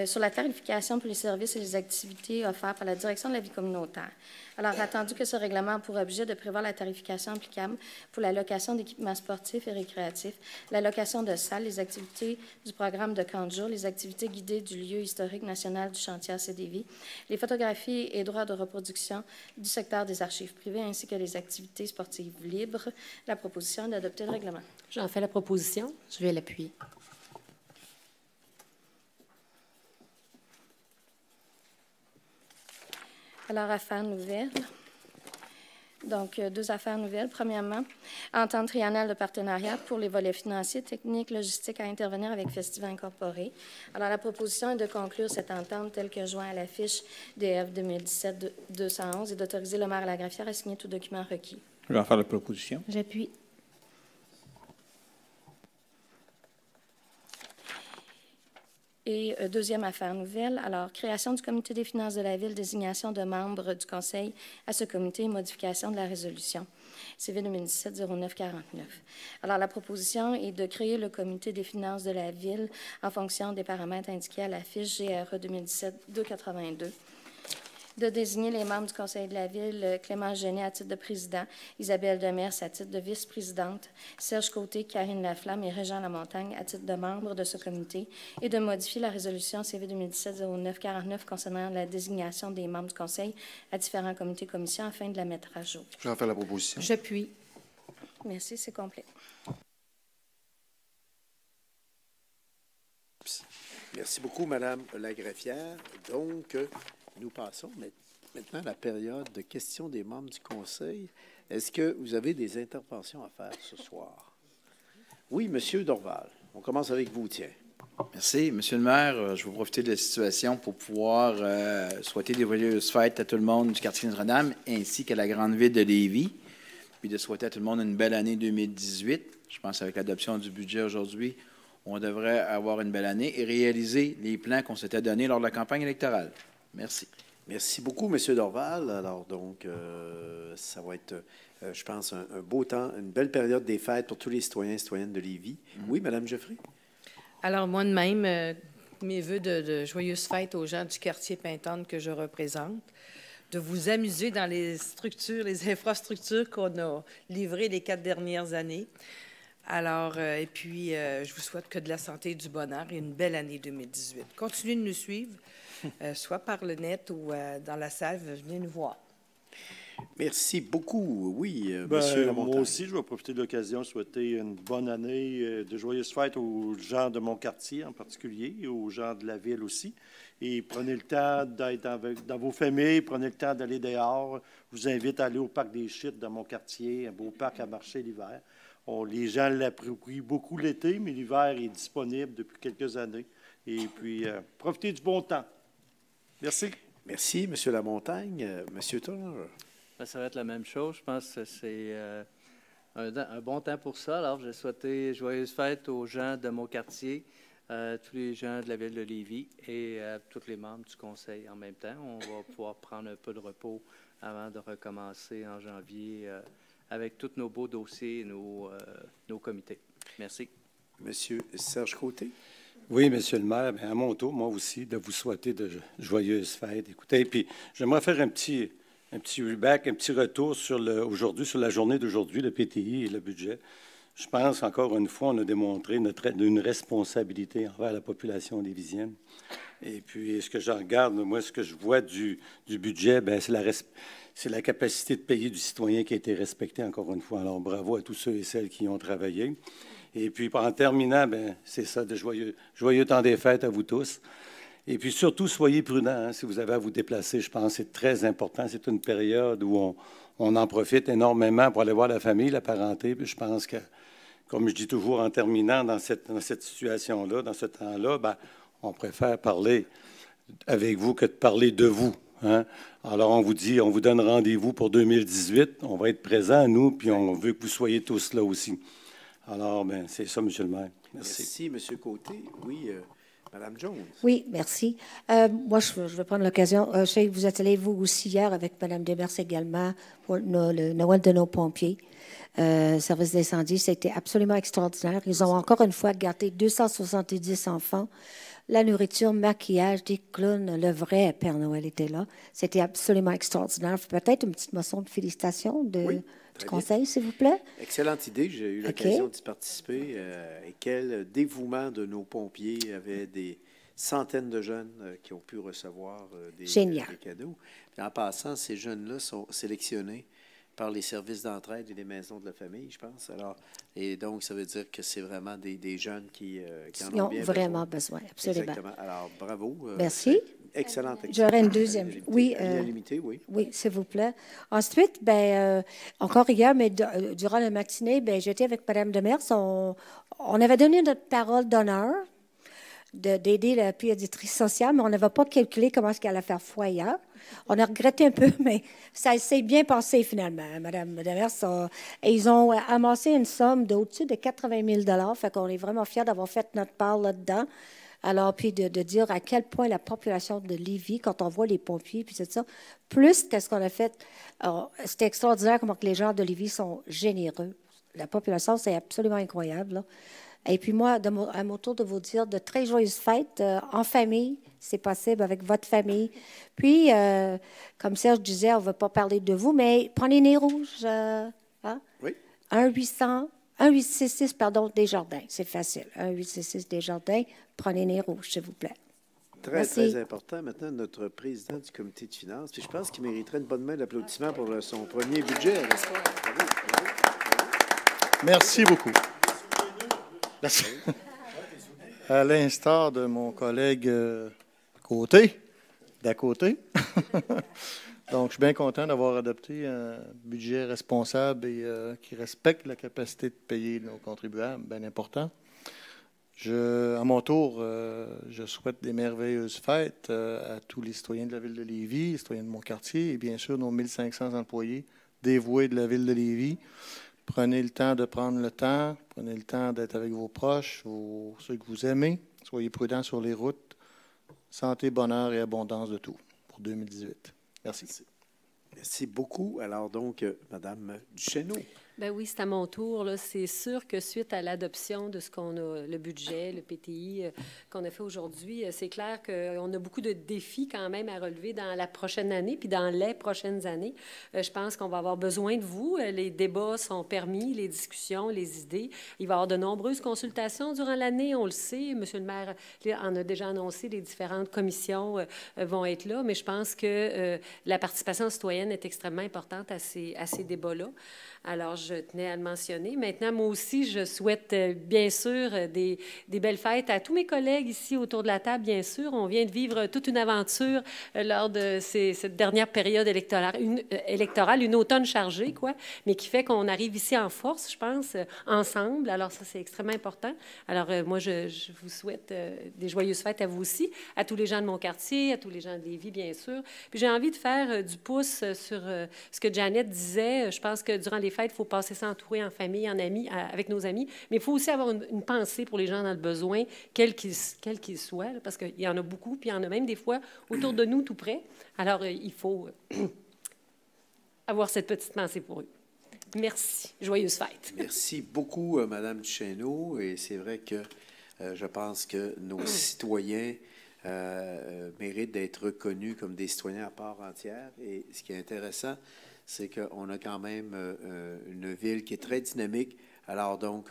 sur la tarification pour les services et les activités offerts par la Direction de la vie communautaire. Alors, attendu que ce règlement a pour objet de prévoir la tarification applicable pour la location d'équipements sportifs et récréatifs, la location de salles, les activités du programme de camp de jour, les activités guidées du lieu historique national du chantier ACDV, les photographies et droits de reproduction du secteur des archives privées, ainsi que les activités sportives libres, la proposition est d'adopter le règlement. J'en fais la proposition. Je vais l'appuyer. Alors, affaires nouvelles. Donc, 2 affaires nouvelles. Premièrement, entente triennale de partenariat pour les volets financiers, techniques, logistiques à intervenir avec Festiva Incorporé. Alors, la proposition est de conclure cette entente telle que joint à la fiche DF 2017-211 et d'autoriser le maire Lagrafière à signer tout document requis. Je vais en faire la proposition. J'appuie. Et deuxième affaire nouvelle, alors, création du comité des finances de la Ville, désignation de membres du conseil à ce comité et modification de la résolution. CV 2017-0949. Alors, la proposition est de créer le comité des finances de la Ville en fonction des paramètres indiqués à la fiche GRE 2017-282. De désigner les membres du conseil de la Ville, Clément Genet à titre de président, Isabelle Demers à titre de vice-présidente, Serge Côté, Karine Laflamme et Régent Lamontagne à titre de membres de ce comité, et de modifier la résolution CV 2017-0949 concernant la désignation des membres du conseil à différents comités et commissions afin de la mettre à jour. Je vais en faire la proposition. J'appuie. Merci, c'est complet. Merci beaucoup, Madame la greffière. Donc, nous passons maintenant à la période de questions des membres du Conseil. Est-ce que vous avez des interventions à faire ce soir? Oui, Monsieur Dorval. On commence avec vous, tiens. Merci. Monsieur le maire, je vais profiter de la situation pour pouvoir souhaiter des joyeuses fêtes à tout le monde du quartier Notre-Dame ainsi qu'à la grande ville de Lévis. puis de souhaiter à tout le monde une belle année 2018. Je pense qu'avec l'adoption du budget aujourd'hui, on devrait avoir une belle année et réaliser les plans qu'on s'était donnés lors de la campagne électorale. Merci. Merci beaucoup, M. Dorval. Alors, donc, ça va être, je pense, un beau temps, une belle période des fêtes pour tous les citoyens et citoyennes de Lévis. Oui, Mme Geoffrey? Alors, moi de même, mes vœux de joyeuses fêtes aux gens du quartier Pintante que je représente, de vous amuser dans les structures, les infrastructures qu'on a livrées les 4 dernières années. Alors, et puis, je vous souhaite que de la santé et du bonheur et une belle année 2018. Continuez de nous suivre, soit par le net ou dans la salle, venez nous voir. Merci beaucoup. Oui, Ben, M. Lamontagne. moi aussi, je vais profiter de l'occasion de souhaiter une bonne année, de joyeuses fêtes aux gens de mon quartier en particulier, et aux gens de la ville aussi. Et prenez le temps d'être dans vos familles, prenez le temps d'aller dehors. Je vous invite à aller au Parc des Chutes dans mon quartier, un beau parc à marcher l'hiver. Les gens l'approprient beaucoup l'été, mais l'hiver est disponible depuis quelques années. Et puis, profitez du bon temps. Merci. Merci, M. Lamontagne. M. Turner? Ben, ça va être la même chose. Je pense que c'est un bon temps pour ça. Alors, je souhaite joyeuses fêtes aux gens de mon quartier, tous les gens de la ville de Lévis et à tous les membres du conseil en même temps. On va pouvoir prendre un peu de repos avant de recommencer en janvier avec tous nos beaux dossiers et nos comités. Merci. Monsieur Serge Côté? Oui, Monsieur le maire, bien, à mon tour, moi aussi, de vous souhaiter de joyeuses fêtes. Écoutez, puis j'aimerais faire un petit reback, un petit retour sur aujourd'hui, sur la journée d'aujourd'hui, le PTI et le budget. Je pense, encore une fois, on a démontré une responsabilité envers la population lévisienne. Et puis, ce que je regarde, moi, ce que je vois du budget, bien, c'est la capacité de payer du citoyen qui a été respectée, encore une fois. Alors, bravo à tous ceux et celles qui y ont travaillé. Et puis, en terminant, bien, c'est ça, de joyeux temps des fêtes à vous tous. Et puis, surtout, soyez prudents, hein, si vous avez à vous déplacer. Je pense que c'est très important. C'est une période où on en profite énormément pour aller voir la famille, la parenté. Puis je pense que, comme je dis toujours en terminant dans cette situation-là, dans ce temps-là, bien, on préfère parler avec vous que de parler de vous. Hein? Alors, on vous donne rendez-vous pour 2018. On va être présents, nous, puis on veut que vous soyez tous là aussi. Alors, bien, c'est ça, M. le maire. Merci. Merci, M. Côté. Oui, Mme Jones. Oui, merci. Moi, je vais prendre l'occasion. Je sais que vous êtes allé, vous aussi, hier, avec Mme Demers également, pour le Noël de nos pompiers. Service d'incendie, c'était absolument extraordinaire. Ils ont encore une fois gardé 270 enfants. La nourriture, maquillage, des clowns, le vrai Père Noël était là. C'était absolument extraordinaire. Peut-être une petite motion de félicitations du conseil, s'il vous plaît. Excellente idée. J'ai eu l'occasion d'y participer. Et quel dévouement de nos pompiers. Il y avait des centaines de jeunes qui ont pu recevoir des cadeaux. Puis en passant, ces jeunes-là sont sélectionnés par les services d'entraide et les maisons de la famille, je pense. Alors, et donc, ça veut dire que c'est vraiment des jeunes qui en ont bien vraiment besoin. Absolument. Exactement. Alors, bravo. Merci. Excellente. J'aurais une deuxième. Oui. Oui. Oui, s'il vous plaît. Ensuite, encore hier, mais durant la matinée, j'étais avec Mme Demers. On avait donné notre parole d'honneur d'aider la pédiatrie sociale, mais on n'avait pas calculé comment est-ce qu'elle allait faire foi hier. On a regretté un peu, mais ça s'est bien passé finalement. Mme Demers, et ils ont amassé une somme d'au-dessus de 80 000 fait qu'on est vraiment fiers d'avoir fait notre part là-dedans. Alors, puis de dire à quel point la population de Lévis, quand on voit les pompiers, puis c'est ça, plus qu'est-ce qu'on a fait, c'est extraordinaire comment que les gens de Lévis sont généreux. La population, c'est absolument incroyable, là. Et puis moi, à mon tour de vous dire de très joyeuses fêtes en famille, c'est possible, avec votre famille. Puis, comme Serge disait, on ne veut pas parler de vous, mais prenez nez rouge. Hein? Oui. 1866, pardon, Desjardins. C'est facile. 1866 Desjardins. Prenez nez rouge, s'il vous plaît. Très important. Maintenant, notre président du comité de finances. Puis je pense qu'il mériterait une bonne main d'applaudissement pour son premier budget. Bravo. Merci beaucoup. Merci. À l'instar de mon collègue d'à côté. Donc, je suis bien content d'avoir adopté un budget responsable et qui respecte la capacité de payer nos contribuables, bien important. À mon tour, je souhaite des merveilleuses fêtes à tous les citoyens de la ville de Lévis, les citoyens de mon quartier et bien sûr nos 1500 employés dévoués de la ville de Lévis. Prenez le temps de prendre le temps. Prenez le temps d'être avec vos proches, ceux que vous aimez. Soyez prudents sur les routes. Santé, bonheur et abondance de tout pour 2018. Merci. Merci beaucoup. Alors donc, Mme Duchesneau. Ben oui, c'est à mon tour. C'est sûr que suite à l'adoption de ce qu'on a, le budget, le PTI qu'on a fait aujourd'hui, c'est clair qu'on a beaucoup de défis quand même à relever dans la prochaine année, puis dans les prochaines années. Je pense qu'on va avoir besoin de vous. Les débats sont permis, les discussions, les idées. Il va y avoir de nombreuses consultations durant l'année, on le sait. Monsieur le maire en a déjà annoncé, les différentes commissions vont être là, mais je pense que la participation citoyenne est extrêmement importante à ces débats-là. Alors, je tenais à le mentionner. Maintenant, moi aussi, je souhaite bien sûr des belles fêtes à tous mes collègues ici autour de la table, bien sûr. On vient de vivre toute une aventure lors de cette dernière période électorale, une automne chargée, quoi, mais qui fait qu'on arrive ici en force, je pense, ensemble. Alors, ça, c'est extrêmement important. Alors, moi, je vous souhaite des joyeuses fêtes à vous aussi, à tous les gens de mon quartier, à tous les gens de Lévis, bien sûr. Puis, j'ai envie de faire du pouce sur ce que Janet disait. Je pense que durant les fêtes, il faut passer s'entourer en famille, en amis, avec nos amis, mais il faut aussi avoir une pensée pour les gens dans le besoin, quel qu'il soit, là, parce qu'il y en a beaucoup, puis il y en a même des fois autour de nous, tout près. Alors, il faut avoir cette petite pensée pour eux. Merci. Joyeuses fêtes. Merci beaucoup, Mme Duchesneau. Et c'est vrai que je pense que nos citoyens méritent d'être reconnus comme des citoyens à part entière. Et ce qui est intéressant, c'est qu'on a quand même une ville qui est très dynamique. Alors donc,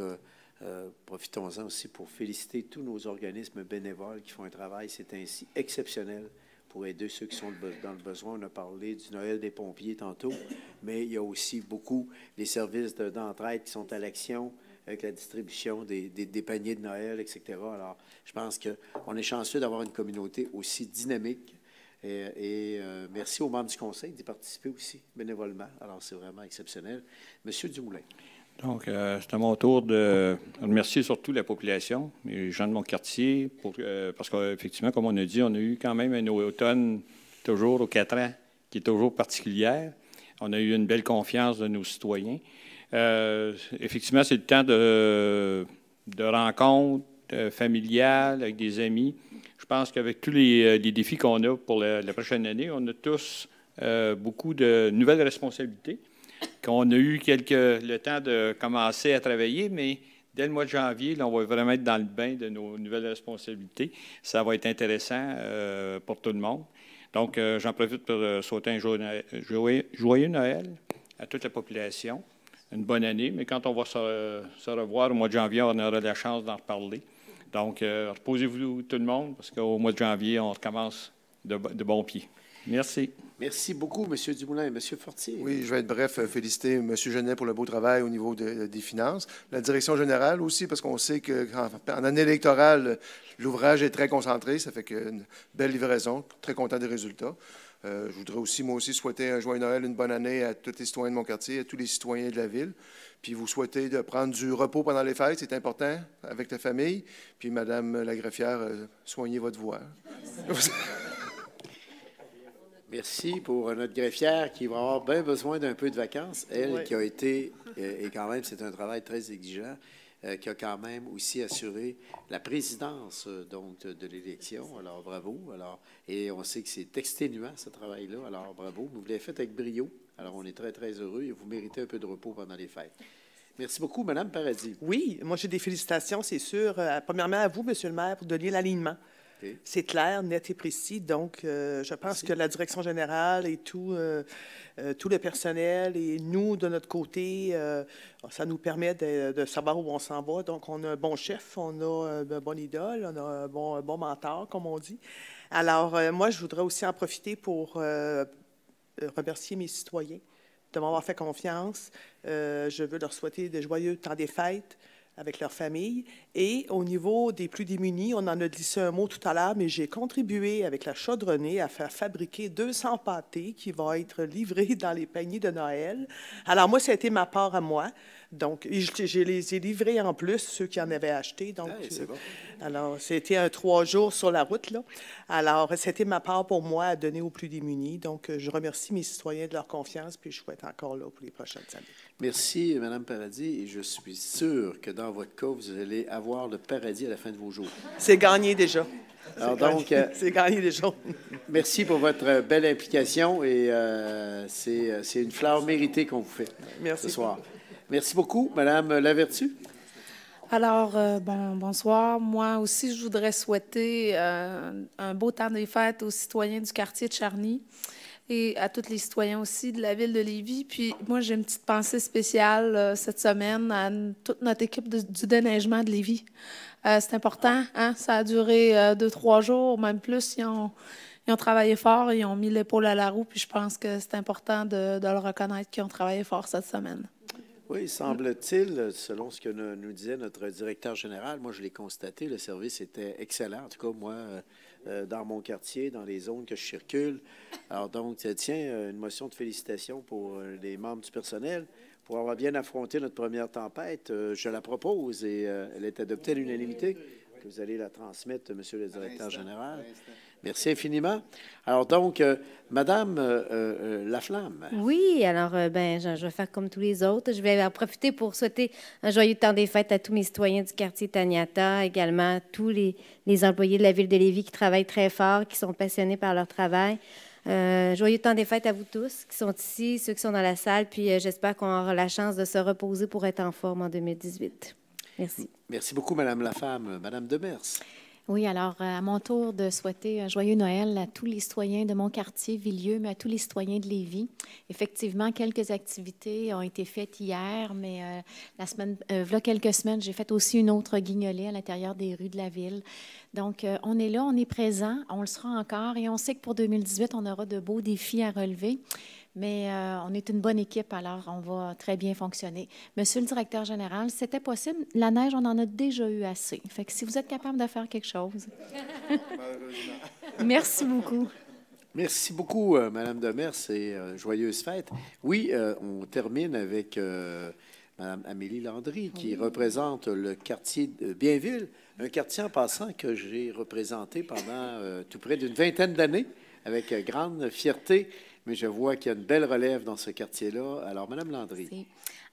profitons-en aussi pour féliciter tous nos organismes bénévoles qui font un travail, c'est ainsi exceptionnel pour aider ceux qui sont dans le besoin. On a parlé du Noël des pompiers tantôt, mais il y a aussi beaucoup les services d'entraide qui sont à l'action avec la distribution des paniers de Noël, etc. Alors, je pense qu'on est chanceux d'avoir une communauté aussi dynamique. Et merci aux membres du conseil d'y participer aussi bénévolement. Alors, c'est vraiment exceptionnel. Monsieur Dumoulin. Donc, c'est à mon tour de remercier surtout la population, les gens de mon quartier, parce qu'effectivement, comme on a dit, on a eu quand même un automne toujours aux 4 ans qui est toujours particulière. On a eu une belle confiance de nos citoyens. Effectivement, c'est le temps de rencontres familiales avec des amis. Je pense qu'avec tous les défis qu'on a pour la prochaine année, on a tous beaucoup de nouvelles responsabilités, qu'on a eu le temps de commencer à travailler, mais dès le mois de janvier, là, on va vraiment être dans le bain de nos nouvelles responsabilités. Ça va être intéressant pour tout le monde. Donc, j'en profite pour souhaiter un joyeux Noël à toute la population, une bonne année, mais quand on va se revoir au mois de janvier, on aura la chance d'en reparler. Donc, reposez-vous tout le monde, parce qu'au mois de janvier, on recommence de bon pied. Merci. Merci beaucoup, M. Dumoulin. M. Fortier. Oui, je vais être bref. Féliciter M. Genet pour le beau travail au niveau des finances. La direction générale aussi, parce qu'on sait qu'en année électorale, l'ouvrage est très concentré. Ça fait qu'une belle livraison. Très content des résultats. Je voudrais aussi, moi aussi, souhaiter un joyeux Noël, une bonne année à tous les citoyens de mon quartier, à tous les citoyens de la ville. Puis vous souhaitez de prendre du repos pendant les fêtes, c'est important, avec la famille. Puis Mme la greffière, soignez votre voix. Merci pour notre greffière qui va avoir bien besoin d'un peu de vacances. Elle qui a été, et quand même, c'est un travail très exigeant, qui a quand même aussi assuré la présidence donc, de l'élection. Alors, bravo. Alors, et on sait que c'est exténuant, ce travail-là. Alors, bravo. Vous l'avez fait avec brio. Alors, on est très, très heureux et vous méritez un peu de repos pendant les fêtes. Merci beaucoup, Mme Paradis. Oui, moi, j'ai des félicitations, c'est sûr. Premièrement, à vous, M. le maire, pour donner l'alignement. Okay. C'est clair, net et précis. Donc, je pense que la direction générale et tout le personnel et nous, de notre côté, ça nous permet de savoir où on s'en va. Donc, on a un bon chef, on a un bon idole, on a un bon mentor, comme on dit. Alors, moi, je voudrais aussi en profiter pour remercier mes citoyens de m'avoir fait confiance. Je veux leur souhaiter de joyeux temps des fêtes. avec leurs familles. Et au niveau des plus démunis, on en a glissé un mot tout à l'heure, mais j'ai contribué avec la chaudronnée à faire fabriquer 200 pâtés qui vont être livrés dans les paniers de Noël. Alors moi, ça a été ma part à moi. Donc, je les ai livrés en plus, ceux qui en avaient acheté. Donc, bon. alors, c'était un 3 jours sur la route, là. Alors, c'était ma part pour moi à donner aux plus démunis. Donc, je remercie mes citoyens de leur confiance, puis je souhaite encore là pour les prochaines années. Merci, Mme Paradis, et je suis sûr que dans votre cas, vous allez avoir le paradis à la fin de vos jours. C'est gagné déjà. Alors donc, c'est gagné déjà. Merci pour votre belle implication et c'est une fleur méritée qu'on vous fait ce soir. Merci beaucoup, Mme Lavertu. Alors, bonsoir. Moi aussi, je voudrais souhaiter un beau temps des fêtes aux citoyens du quartier de Charny et à tous les citoyens aussi de la ville de Lévis. Puis moi, j'ai une petite pensée spéciale cette semaine à toute notre équipe du déneigement de Lévis. C'est important, hein? Ça a duré 2-3 jours, même plus. Ils ont travaillé fort, ils ont mis l'épaule à la roue, puis je pense que c'est important de le reconnaître qu'ils ont travaillé fort cette semaine. Oui, semble-t-il, selon ce que nous disait notre directeur général, moi je l'ai constaté, le service était excellent. En tout cas, moi, dans mon quartier, dans les zones que je circule. Alors donc, tiens, une motion de félicitations pour les membres du personnel pour avoir bien affronté notre première tempête. Je la propose et elle est adoptée à l'unanimité. Vous allez la transmettre, Monsieur le directeur général. Merci infiniment. Alors donc, Madame Laflamme. Oui, alors je vais faire comme tous les autres. Je vais en profiter pour souhaiter un joyeux temps des fêtes à tous mes citoyens du quartier Taniata, également à tous les employés de la ville de Lévis qui travaillent très fort, qui sont passionnés par leur travail. Joyeux temps des fêtes à vous tous qui sont ici, ceux qui sont dans la salle, puis j'espère qu'on aura la chance de se reposer pour être en forme en 2018. Merci. Merci beaucoup, Madame Laflamme. Madame Demers. Oui, alors, à mon tour de souhaiter un joyeux Noël à tous les citoyens de mon quartier, Villieu, mais à tous les citoyens de Lévis. Effectivement, quelques activités ont été faites hier, mais voilà quelques semaines, j'ai fait aussi une autre guignolée à l'intérieur des rues de la ville. Donc, on est là, on est présent, on le sera encore, et on sait que pour 2018, on aura de beaux défis à relever. Mais on est une bonne équipe, alors on va très bien fonctionner. Monsieur le directeur général, si c'était possible, la neige, on en a déjà eu assez. Fait que si vous êtes capable de faire quelque chose. Merci beaucoup. Merci beaucoup, Madame Demers, et joyeuses fêtes. Oui, on termine avec Madame Amélie Landry, qui représente le quartier de Bienville, un quartier en passant que j'ai représenté pendant tout près d'une vingtaine d'années, avec grande fierté. Mais je vois qu'il y a une belle relève dans ce quartier-là. Alors, Mme Landry. Merci.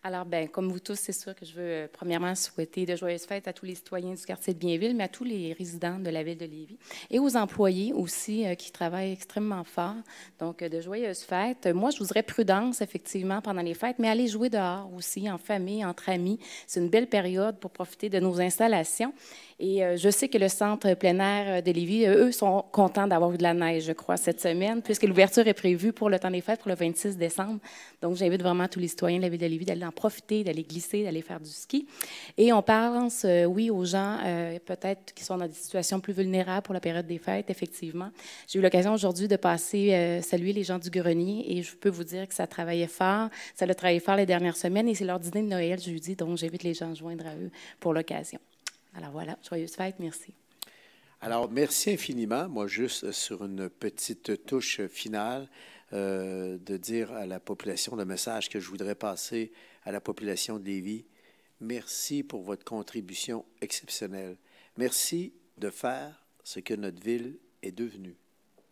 Alors, comme vous tous, c'est sûr que je veux premièrement souhaiter de joyeuses fêtes à tous les citoyens du quartier de Bienville, mais à tous les résidents de la ville de Lévis et aux employés aussi qui travaillent extrêmement fort. Donc, de joyeuses fêtes. Moi, je voudrais prudence, effectivement, pendant les fêtes, mais aller jouer dehors aussi, en famille, entre amis. C'est une belle période pour profiter de nos installations. Et je sais que le centre plein air de Lévis, eux, sont contents d'avoir eu de la neige, je crois, cette semaine, puisque l'ouverture est prévue pour le temps des fêtes, pour le 26 décembre. Donc, j'invite vraiment tous les citoyens de la ville de Lévis d'aller en profiter, d'aller glisser, d'aller faire du ski. Et on pense, oui, aux gens peut-être qui sont dans des situations plus vulnérables pour la période des fêtes, effectivement. J'ai eu l'occasion aujourd'hui de passer, saluer les gens du grenier, et je peux vous dire que ça travaillait fort. Ça a travaillé fort les dernières semaines, et c'est leur dîner de Noël jeudi, donc j'invite les gens à joindre à eux pour l'occasion. Alors voilà, joyeuses fêtes, merci. Alors, merci infiniment. Moi, juste sur une petite touche finale, de dire à la population le message que je voudrais passer à la population de Lévis. Merci pour votre contribution exceptionnelle. Merci de faire ce que notre ville est devenue.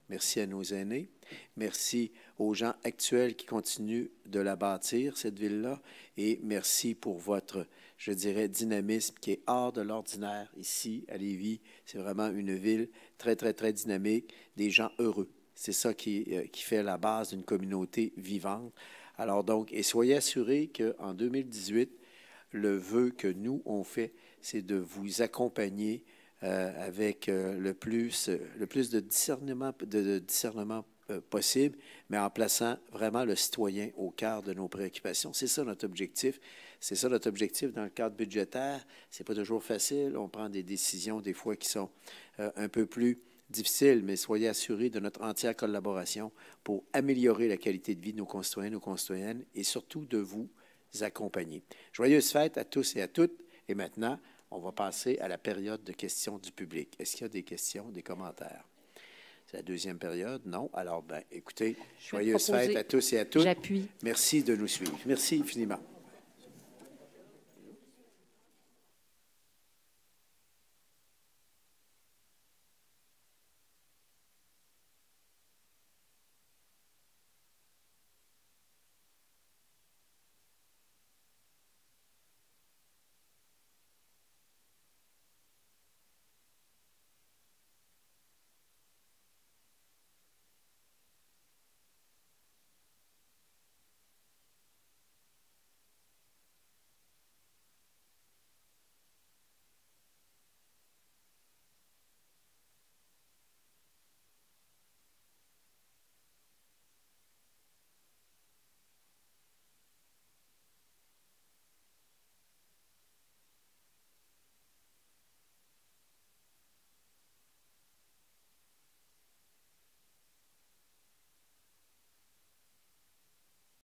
Merci à nos aînés. Merci aux gens actuels qui continuent de la bâtir, cette ville-là. Et merci pour votre, je dirais, dynamisme qui est hors de l'ordinaire ici, à Lévis. C'est vraiment une ville très, très, très dynamique, des gens heureux. C'est ça qui fait la base d'une communauté vivante. Alors donc, et soyez assurés qu'en 2018, le vœu que nous, on fait, c'est de vous accompagner avec le plus de discernement possible, mais en plaçant vraiment le citoyen au cœur de nos préoccupations. C'est ça notre objectif. C'est ça notre objectif dans le cadre budgétaire. C'est pas toujours facile. On prend des décisions des fois qui sont un peu plus difficiles, mais soyez assurés de notre entière collaboration pour améliorer la qualité de vie de nos concitoyens, nos concitoyennes, et surtout de vous accompagner. Joyeuses fêtes à tous et à toutes. Et maintenant, on va passer à la période de questions du public. Est-ce qu'il y a des questions, des commentaires? C'est la deuxième période? Non? Alors, écoutez, joyeuses fêtes à tous et à toutes. J'appuie. Merci de nous suivre. Merci infiniment.